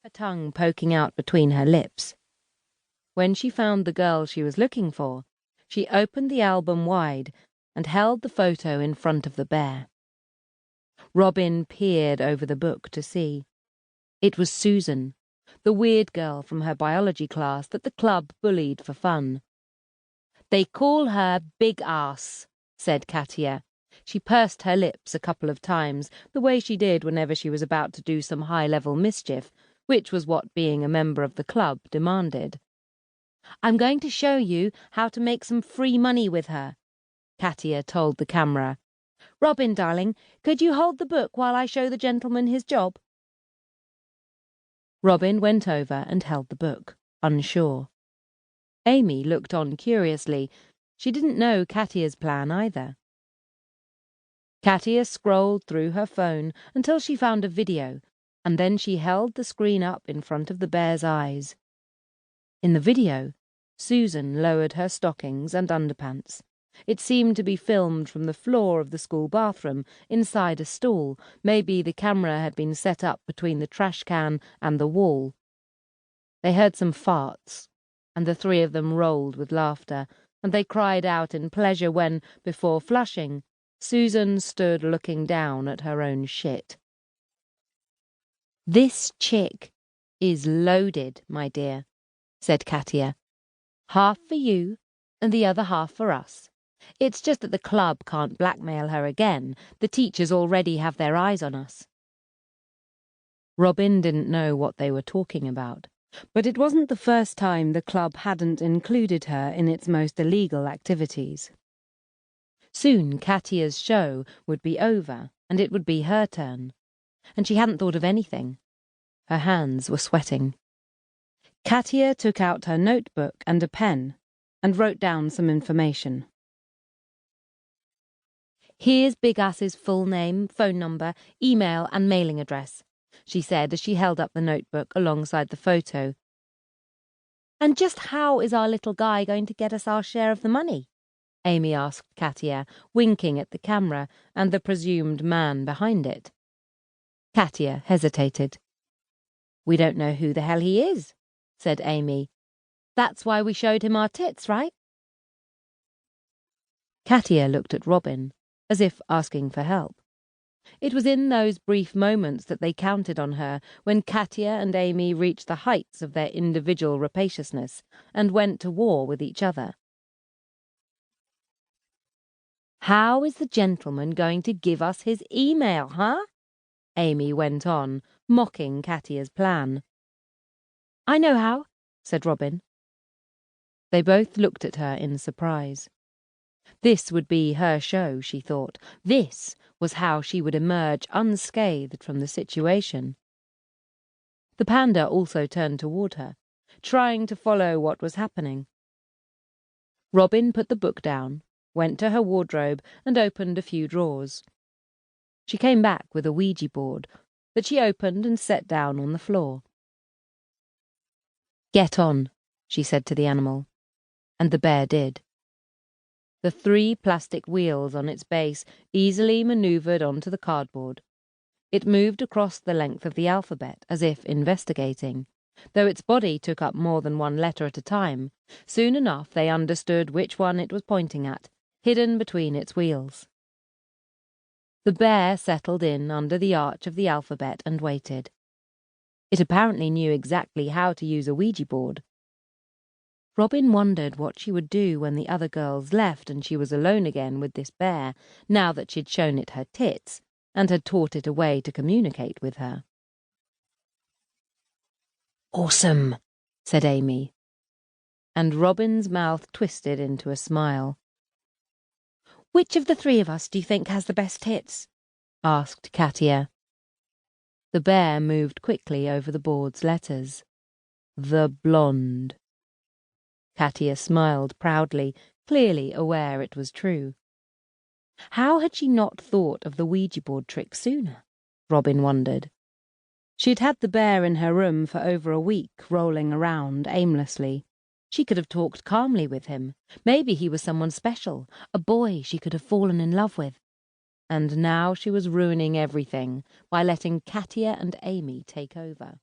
her tongue poking out between her lips. When she found the girl she was looking for, she opened the album wide and held the photo in front of the bear. Robin peered over the book to see. It was Susan, the weird girl from her biology class that the club bullied for fun. "They call her Big Ass," said Katia. She pursed her lips a couple of times, the way she did whenever she was about to do some high-level mischief, which was what being a member of the club demanded. "I'm going to show you how to make some free money with her," Katia told the camera. "Robin, darling, could you hold the book while I show the gentleman his job?" Robin went over and held the book, unsure. Amy looked on curiously. She didn't know Katia's plan either. Katia scrolled through her phone until she found a video, and then she held the screen up in front of the bear's eyes. In the video, Susan lowered her stockings and underpants. It seemed to be filmed from the floor of the school bathroom, inside a stall. Maybe the camera had been set up between the trash can and the wall. They heard some farts, and the three of them rolled with laughter, and they cried out in pleasure when, before flushing, Susan stood looking down at her own shit. "This chick is loaded, my dear," said Katia. "Half for you, and the other half for us. It's just that the club can't blackmail her again. The teachers already have their eyes on us." Robin didn't know what they were talking about, but it wasn't the first time the club hadn't included her in its most illegal activities. Soon Katia's show would be over, and it would be her turn. And she hadn't thought of anything. Her hands were sweating. Katia took out her notebook and a pen and wrote down some information. "Here's Big Ass's full name, phone number, email and mailing address," she said as she held up the notebook alongside the photo. "And just how is our little guy going to get us our share of the money?" Amy asked Katia, winking at the camera and the presumed man behind it. Katia hesitated. "We don't know who the hell he is," said Amy. "That's why we showed him our tits, right?" Katia looked at Robin, as if asking for help. It was in those brief moments that they counted on her, when Katia and Amy reached the heights of their individual rapaciousness and went to war with each other. "How is the gentleman going to give us his email, huh?" Amy went on, mocking Katia's plan. "I know how," said Robin. They both looked at her in surprise. This would be her show, she thought. This was how she would emerge unscathed from the situation. The panda also turned toward her, trying to follow what was happening. Robin put the book down, went to her wardrobe and opened a few drawers. She came back with a Ouija board that she opened and set down on the floor. "Get on," she said to the animal, and the bear did. The 3 plastic wheels on its base easily maneuvered onto the cardboard. It moved across the length of the alphabet as if investigating. Though its body took up more than one letter at a time, soon enough they understood which one it was pointing at, hidden between its wheels. The bear settled in under the arch of the alphabet and waited. It apparently knew exactly how to use a Ouija board. Robin wondered what she would do when the other girls left and she was alone again with this bear, now that she'd shown it her tits and had taught it a way to communicate with her. "Awesome," said Amy. And Robin's mouth twisted into a smile. "Which of the 3 of us do you think has the best tits?" asked Katia. The bear moved quickly over the board's letters. "The blonde." Katia smiled proudly, clearly aware it was true. How had she not thought of the Ouija board trick sooner? Robin wondered. She'd had the bear in her room for over a week, rolling around aimlessly. She could have talked calmly with him. Maybe he was someone special, a boy she could have fallen in love with. And now she was ruining everything by letting Katia and Amy take over.